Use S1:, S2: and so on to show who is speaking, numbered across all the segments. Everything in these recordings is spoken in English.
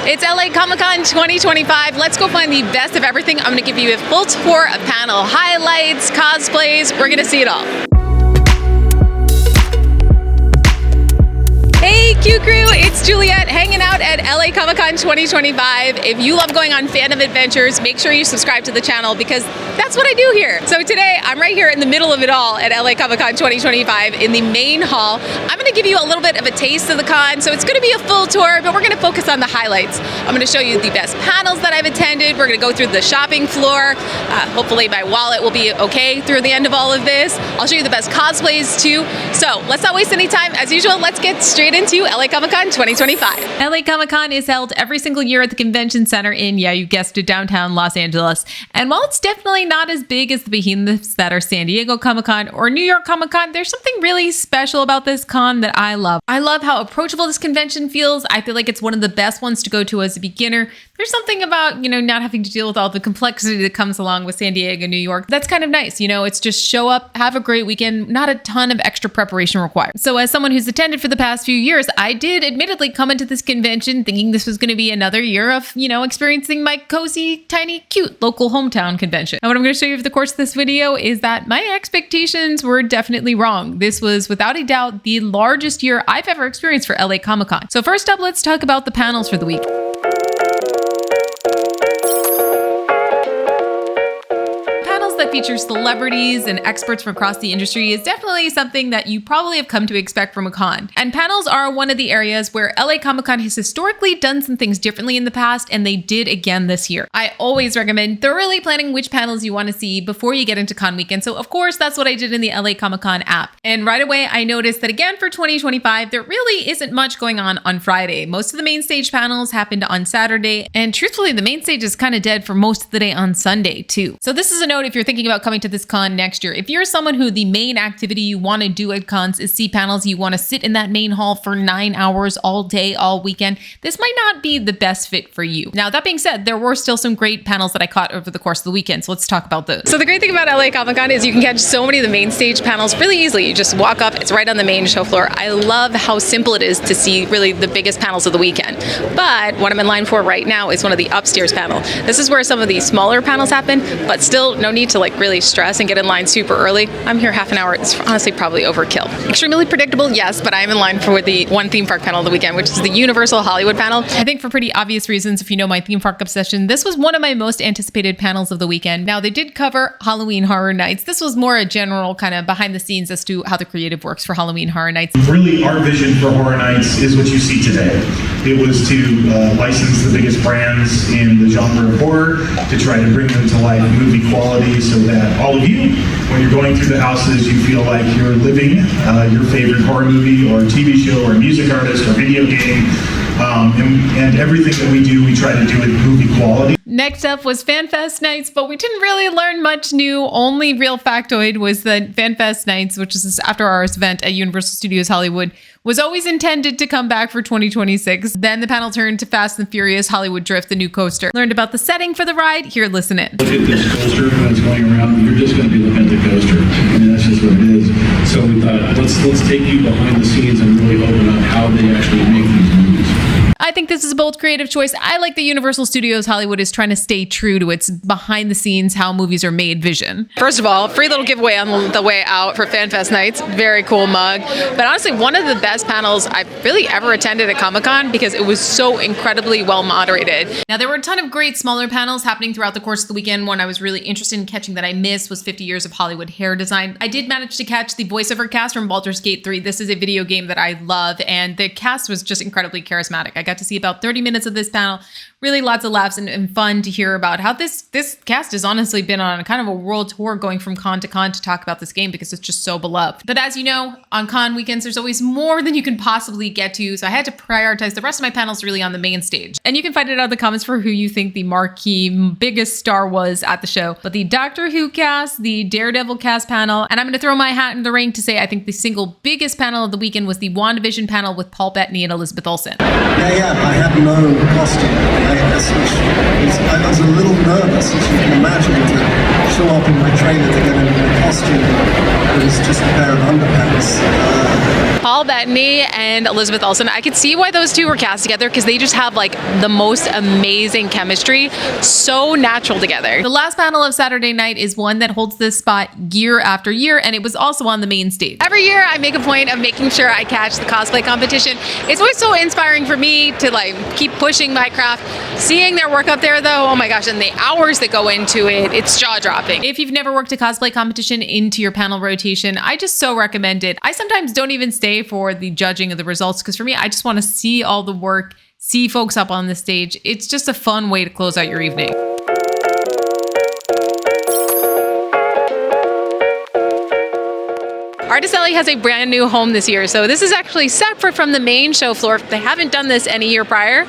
S1: It's LA Comic Con 2025. Let's go find the best of everything. I'm going to give you a full tour of panel highlights, cosplays. We're going to see it all. Hey Q Crew, it's Juliet hanging out at LA Comic Con 2025. If you love going on fandom adventures, make sure you subscribe to the channel because that's what I do here. So today I'm right here in the middle of it all at LA Comic Con 2025 in the main hall. I'm going to give you a little bit of a taste of the con, so it's going to be a full tour, but we're going to focus on the highlights. I'm going to show you the best panels that I've attended. We're going to go through the shopping floor. Hopefully my wallet will be okay through the end of all of this. I'll show you the best cosplays too. So let's not waste any time. As usual, let's get straight into LA Comic Con 2025.
S2: LA Comic Con is held every single year at the Convention Center in, yeah, you guessed it, downtown Los Angeles. And while it's definitely not as big as the behemoths that are San Diego Comic Con or New York Comic Con, there's something really special about this con that I love. I love how approachable this convention feels. I feel like it's one of the best ones to go to as a beginner. There's something about, not having to deal with all the complexity that comes along with San Diego, New York. That's kind of nice. It's just show up, have a great weekend, not a ton of extra preparation required. So as someone who's attended for the past few years, I did admittedly come into this convention thinking this was going to be another year of, experiencing my cozy, tiny, cute local hometown convention. And what I'm going to show you over the course of this video is that my expectations were definitely wrong. This was without a doubt the largest year I've ever experienced for LA Comic Con. So first up, let's talk about the panels for the week. That features celebrities and experts from across the industry is definitely something that you probably have come to expect from a con. And panels are one of the areas where LA Comic Con has historically done some things differently in the past, and they did again this year. I always recommend thoroughly planning which panels you want to see before you get into con weekend. So of course, that's what I did in the LA Comic Con app. And right away, I noticed that again for 2025, there really isn't much going on Friday. Most of the main stage panels happened on Saturday, and truthfully, the main stage is kind of dead for most of the day on Sunday too. So this is a note if you're thinking about coming to this con next year. If you're someone who the main activity you want to do at cons is see panels, you want to sit in that main hall for 9 hours all day, all weekend, this might not be the best fit for you. Now, that being said, there were still some great panels that I caught over the course of the weekend, so let's talk about those.
S1: So the great thing about LA Comic Con is you can catch so many of the main stage panels really easily. You just walk up, it's right on the main show floor. I love how simple it is to see really the biggest panels of the weekend. But what I'm in line for right now is one of the upstairs panel. This is where some of the smaller panels happen, but still no need to really stress and get in line super early. I'm here half an hour. It's honestly probably overkill. Extremely predictable, yes, but I'm in line for the one theme park panel of the weekend, which is the Universal Hollywood panel.
S2: I think for pretty obvious reasons, if you know my theme park obsession, this was one of my most anticipated panels of the weekend. Now, they did cover Halloween Horror Nights. This was more a general kind of behind the scenes as to how the creative works for Halloween Horror Nights.
S3: Really, our vision for Horror Nights is what you see today. It was to license the biggest brands in the genre of horror, to try to bring them to life movie quality so that all of you, when you're going through the houses, you feel like you're living your favorite horror movie or TV show or music artist or video game. And everything that we do, we try to do with movie quality.
S2: Next up was FanFest Nights, but we didn't really learn much new. Only real factoid was that FanFest Nights, which is this after-hours event at Universal Studios Hollywood, was always intended to come back for 2026. Then the panel turned to Fast and Furious Hollywood Drift, the new coaster. Learned about the setting for the ride. Here, listen in.
S4: Look at this coaster when it's going around. You're just going to be looking at the coaster. I mean, that's just what it is. So we thought, let's take you behind the scenes and really open up how they actually make these movies.
S2: I think this is a bold creative choice. I like the Universal Studios Hollywood is trying to stay true to its behind the scenes, how movies are made vision.
S1: First of all, free little giveaway on the way out for FanFest Nights. Very cool mug. But honestly, one of the best panels I've really ever attended at Comic Con because it was so incredibly well moderated.
S2: Now, there were a ton of great smaller panels happening throughout the course of the weekend. One I was really interested in catching that I missed was 50 Years of Hollywood Hair Design. I did manage to catch the voiceover cast from Baldur's Gate 3. This is a video game that I love, and the cast was just incredibly charismatic. I got to see about 30 minutes of this panel. Really lots of laughs and fun to hear about how this cast has honestly been on a kind of a world tour going from con to talk about this game because it's just so beloved. But as you know, on con weekends, there's always more than you can possibly get to. So I had to prioritize the rest of my panels really on the main stage. And you can find it out in the comments for who you think the marquee biggest star was at the show. But the Doctor Who cast, the Daredevil cast panel, and I'm going to throw my hat in the ring to say I think the single biggest panel of the weekend was the WandaVision panel with Paul Bettany and Elizabeth Olsen.
S5: Yeah, I had no costume. I was a little nervous, as you can imagine, to show up in my trailer to get a costume. It was just a pair of underpants.
S1: Paul Bettany and Elizabeth Olsen. I could see why those two were cast together because they just have like the most amazing chemistry, so natural together.
S2: The last panel of Saturday night is one that holds this spot year after year, and it was also on the main stage.
S1: Every year I make a point of making sure I catch the cosplay competition. It's always so inspiring for me to like keep pushing my craft. Seeing their work up there though, oh my gosh, and the hours that go into it, it's jaw-dropping.
S2: If you've never worked a cosplay competition into your panel rotation, I just so recommend it. I sometimes don't even stay for the judging of the results because for me, I just want to see all the work, see folks up on the stage. It's just a fun way to close out your evening.
S1: Artist Alley has a brand new home this year, so this is actually separate from the main show floor. They haven't done this any year prior.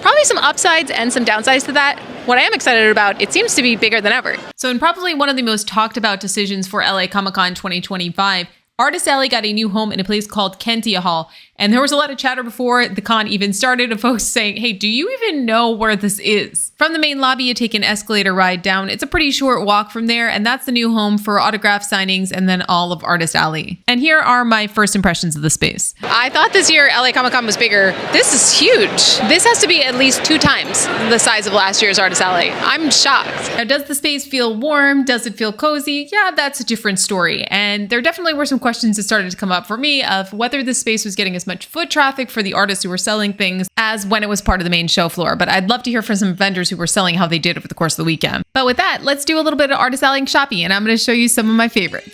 S1: Probably some upsides and some downsides to that. What I am excited about, it seems to be bigger than ever.
S2: So in probably one of the most talked about decisions for LA Comic Con 2025, Artist Alley got a new home in a place called Kentia Hall. And there was a lot of chatter before the con even started of folks saying, hey, do you even know where this is? From the main lobby, you take an escalator ride down. It's a pretty short walk from there, and that's the new home for autograph signings and then all of Artist Alley. And here are my first impressions of the space.
S1: I thought this year LA Comic Con was bigger. This is huge. This has to be at least 2 times the size of last year's Artist Alley. I'm shocked.
S2: Now, does the space feel warm? Does it feel cozy? Yeah, that's a different story. And there definitely were some questions that started to come up for me of whether this space was getting as much foot traffic for the artists who were selling things as when it was part of the main show floor. But I'd love to hear from some vendors who were selling how they did over the course of the weekend. But with that, let's do a little bit of Artist Alley shopping, and I'm going to show you some of my favorites.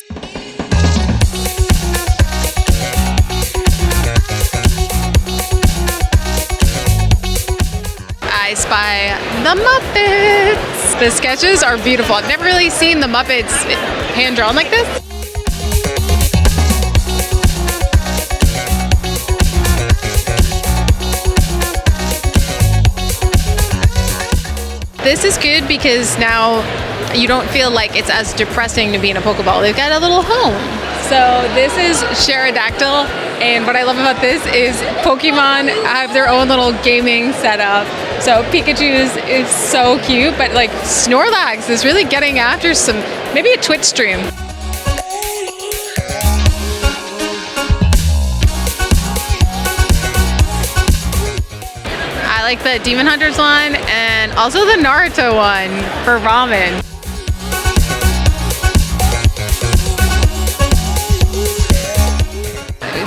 S1: I spy the Muppets. The sketches are beautiful. I've never really seen the Muppets hand-drawn like this. This is good because now you don't feel like it's as depressing to be in a Pokeball. They've got a little home. So this is Pterodactyl, and what I love about this is Pokemon have their own little gaming setup. So Pikachu's is so cute, but like Snorlax is really getting after some, maybe a Twitch stream. I like the Demon Hunters one and also the Naruto one for ramen.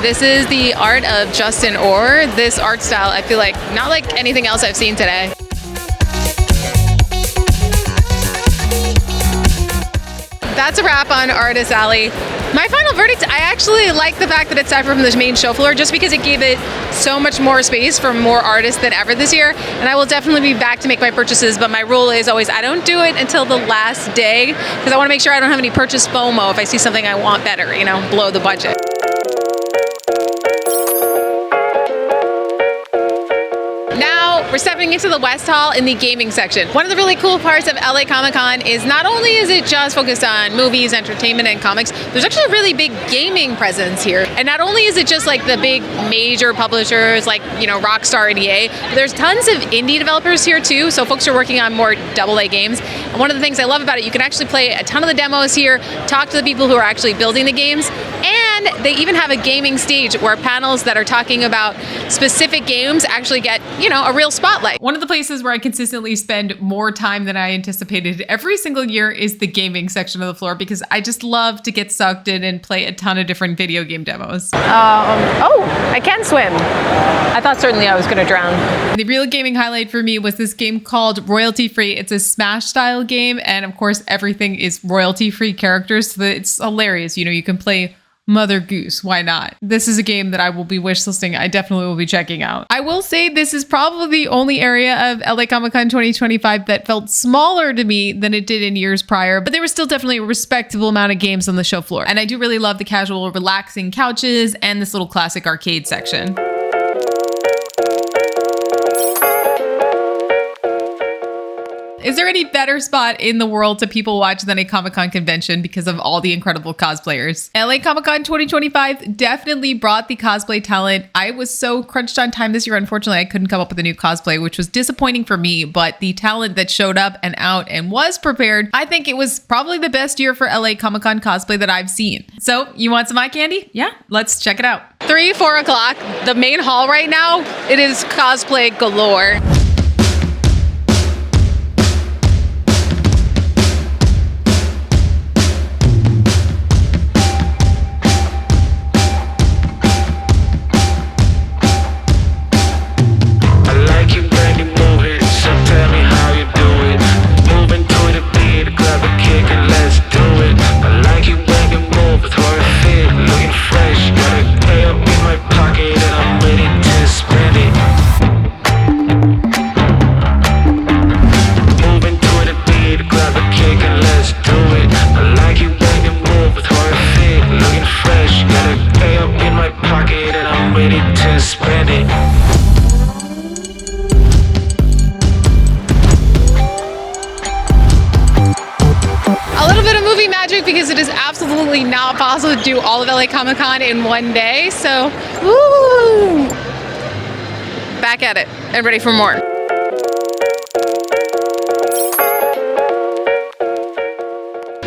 S1: This is the art of Justin Orr. This art style, I feel like, not like anything else I've seen today. That's a wrap on Artist Alley. My final verdict, I actually like the fact that it's separate from the main show floor just because it gave it so much more space for more artists than ever this year. And I will definitely be back to make my purchases, but my rule is always I don't do it until the last day because I want to make sure I don't have any purchase FOMO if I see something I want better, you know, below the budget. We're stepping into the West Hall in the gaming section. One of the really cool parts of LA Comic Con is not only is it just focused on movies, entertainment, and comics, there's actually a really big gaming presence here. And not only is it just like the big major publishers like, you know, Rockstar and EA, but there's tons of indie developers here too. So folks are working on more AA games. And one of the things I love about it, you can actually play a ton of the demos here, talk to the people who are actually building the games, and they even have a gaming stage where panels that are talking about specific games actually get, you know, a real spotlight.
S2: One of the places where I consistently spend more time than I anticipated every single year is the gaming section of the floor because I just love to get sucked in and play a ton of different video game demos.
S1: Oh, I can swim. I thought certainly I was going to drown.
S2: The real gaming highlight for me was this game called Royalty Free. It's a Smash style game, and of course everything is royalty free characters, so it's hilarious. You know, you can play Mother Goose, why not? This is a game that I will be wishlisting. I definitely will be checking out. I will say this is probably the only area of LA Comic Con 2025 that felt smaller to me than it did in years prior, but there was still definitely a respectable amount of games on the show floor. And I do really love the casual, relaxing couches and this little classic arcade section. Is there any better spot in the world to people watch than a Comic-Con convention because of all the incredible cosplayers? LA Comic-Con 2025 definitely brought the cosplay talent. I was so crunched on time this year. Unfortunately, I couldn't come up with a new cosplay, which was disappointing for me, but the talent that showed up and out and was prepared, I think it was probably the best year for LA Comic-Con cosplay that I've seen. So you want some eye candy? Yeah, let's check it out.
S1: 3, 4 o'clock, the main hall right now, it is cosplay galore. Because it is absolutely not possible to do all of LA Comic Con in one day. So, woo! Back at it and ready for more.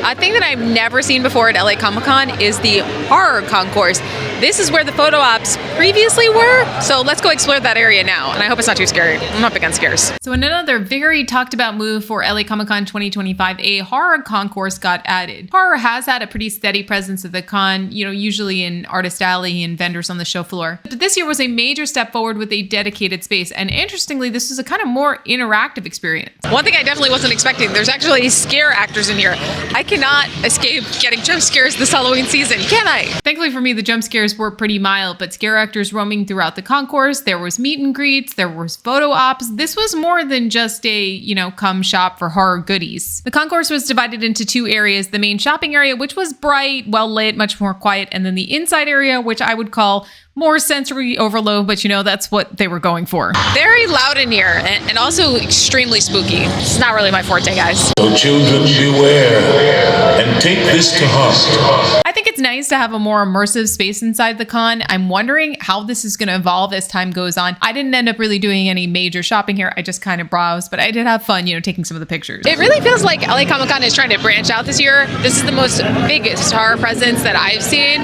S1: A thing that I've never seen before at LA Comic Con is the horror concourse. This is where the photo ops previously were, so let's go explore that area now. And I hope it's not too scary. I'm not big on scares.
S2: So in another very talked about move for LA Comic Con 2025, a horror concourse got added. Horror has had a pretty steady presence at the con, usually in Artist Alley and vendors on the show floor. But this year was a major step forward with a dedicated space. And interestingly, this was a kind of more interactive experience.
S1: One thing I definitely wasn't expecting, there's actually scare actors in here. I cannot escape getting jump scares this Halloween season, can I?
S2: Thankfully for me, the jump scares were pretty mild, but scare actors roaming throughout the concourse. There was meet and greets, there was photo ops. This was more than just a, come shop for horror goodies. The concourse was divided into 2 areas, the main shopping area, which was bright, well lit, much more quiet, and then the inside area, which I would call more sensory overload, but that's what they were going for.
S1: Very loud in here and also extremely spooky. It's not really my forte, guys.
S6: So children beware and take this to heart.
S2: I think it's nice to have a more immersive space inside the con. I'm wondering how this is going to evolve as time goes on. I didn't end up really doing any major shopping here. I just kind of browsed, but I did have fun, taking some of the pictures.
S1: It really feels like LA Comic Con is trying to branch out this year. This is the most biggest horror presence that I've seen.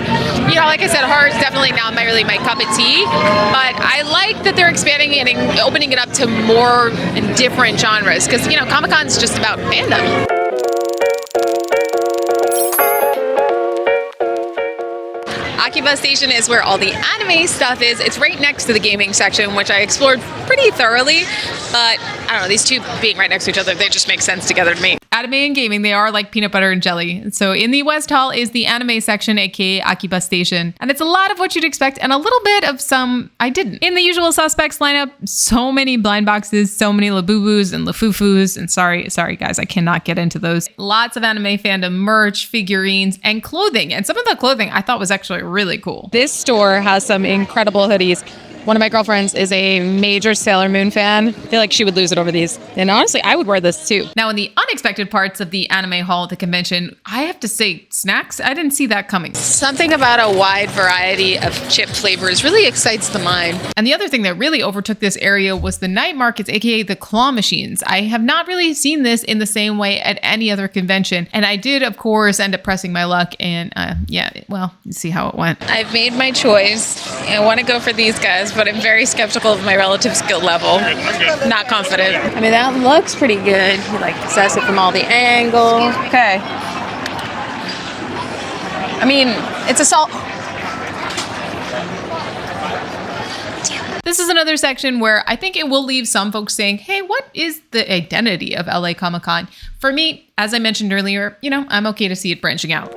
S1: Like I said, horror is definitely not my cup of tea, but I like that they're expanding it and opening it up to more and different genres because, Comic Con's just about fandom. Akiba Station is where all the anime stuff is. It's right next to the gaming section, which I explored pretty thoroughly, but I don't know, these two being right next to each other, they just make sense together to me.
S2: Anime and gaming, they are like peanut butter and jelly. So in the West Hall is the anime section, aka Akiba Station. And it's a lot of what you'd expect and a little bit of some I didn't. In the usual suspects lineup, so many blind boxes, so many Labubus and Lafufus, and sorry guys, I cannot get into those. Lots of anime fandom merch, figurines, and clothing. And some of the clothing I thought was actually really cool.
S1: This store has some incredible hoodies. One of my girlfriends is a major Sailor Moon fan. I feel like she would lose it over these. And honestly, I would wear this too.
S2: Now, in the unexpected parts of the anime hall at the convention, I have to say, snacks, I didn't see that coming.
S1: Something about a wide variety of chip flavors really excites the mind.
S2: And the other thing that really overtook this area was the night markets, aka the claw machines. I have not really seen this in the same way at any other convention. And I did, of course, end up pressing my luck. And you see how it went.
S1: I've made my choice. I want to go for these guys, but I'm very skeptical of my relative skill level. Not confident. I mean, that looks pretty good. You assess it from all the angles. Okay. I mean, it's a salt.
S2: This is another section where I think it will leave some folks saying, hey, what is the identity of LA Comic Con? For me, as I mentioned earlier, I'm okay to see it branching out.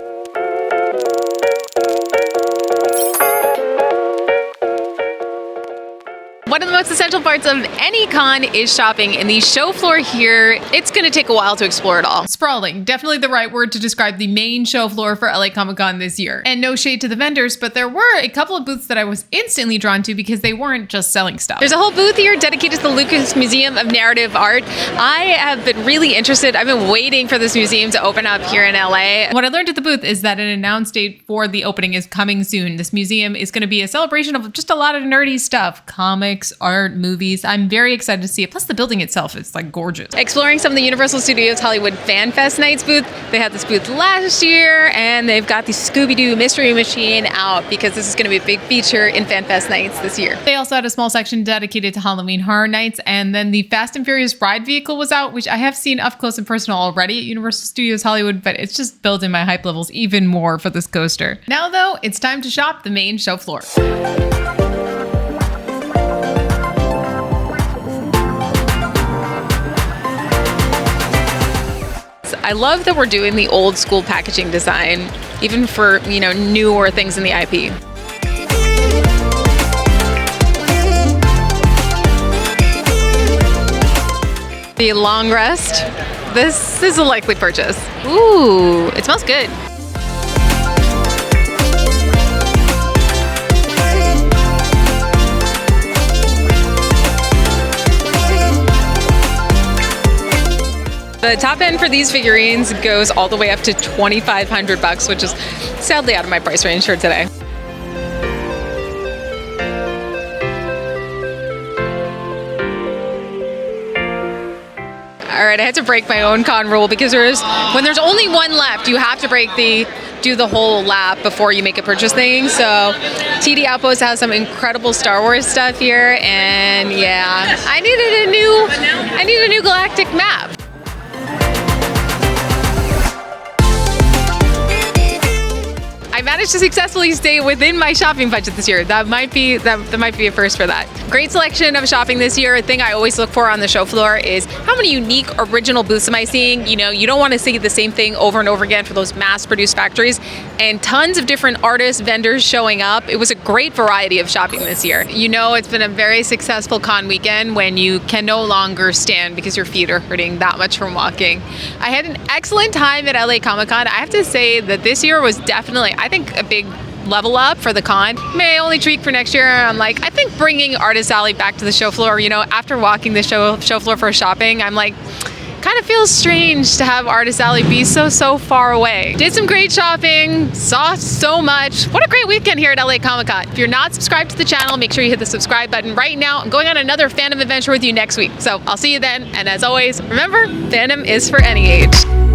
S1: One of the most essential parts of any con is shopping, and the show floor here, it's going to take a while to explore it all.
S2: Sprawling, definitely the right word to describe the main show floor for LA Comic Con this year. And no shade to the vendors, but there were a couple of booths that I was instantly drawn to because they weren't just selling stuff.
S1: There's a whole booth here dedicated to the Lucas Museum of Narrative Art. I have been really interested. I've been waiting for this museum to open up here in LA.
S2: What I learned at the booth is that an announced date for the opening is coming soon. This museum is going to be a celebration of just a lot of nerdy stuff. Comics, art, movies. I'm very excited to see it. Plus the building itself is like gorgeous.
S1: Exploring some of the Universal Studios Hollywood Fan Fest Nights booth. They had this booth last year, and they've got the Scooby-Doo Mystery Machine out because this is going to be a big feature in Fan Fest Nights this year.
S2: They also had a small section dedicated to Halloween Horror Nights, and then the Fast and Furious ride vehicle was out, which I have seen up close and personal already at Universal Studios Hollywood, but it's just building my hype levels even more for this coaster. Now though, it's time to shop the main show floor.
S1: I love that we're doing the old school packaging design, even for, newer things in the IP. The long rest. This is a likely purchase. Ooh, it smells good. The top end for these figurines goes all the way up to $2,500, which is sadly out of my price range for today. All right, I had to break my own con rule because when there's only one left, you have to do the whole lap before you make a purchase thing. So TD Outpost has some incredible Star Wars stuff here, and yeah, I needed a new galactic map. I managed to successfully stay within my shopping budget this year. That might be a first for that. Great selection of shopping this year. A thing I always look for on the show floor is how many unique original booths am I seeing? You don't want to see the same thing over and over again for those mass-produced factories, and tons of different artists, vendors showing up. It was a great variety of shopping this year. It's been a very successful con weekend when you can no longer stand because your feet are hurting that much from walking. I had an excellent time at LA Comic Con. I have to say that this year was definitely, I think, a big level up for the con. My only tweak for next year, I think bringing Artist Alley back to the show floor, after walking the show floor for shopping, I'm like, kind of feels strange to have Artist Alley be so far away. Did some great shopping, saw so much. What a great weekend here at LA Comic Con. If you're not subscribed to the channel, make sure you hit the subscribe button right now. I'm going on another fandom adventure with you next week. So I'll see you then. And as always, remember, fandom is for any age.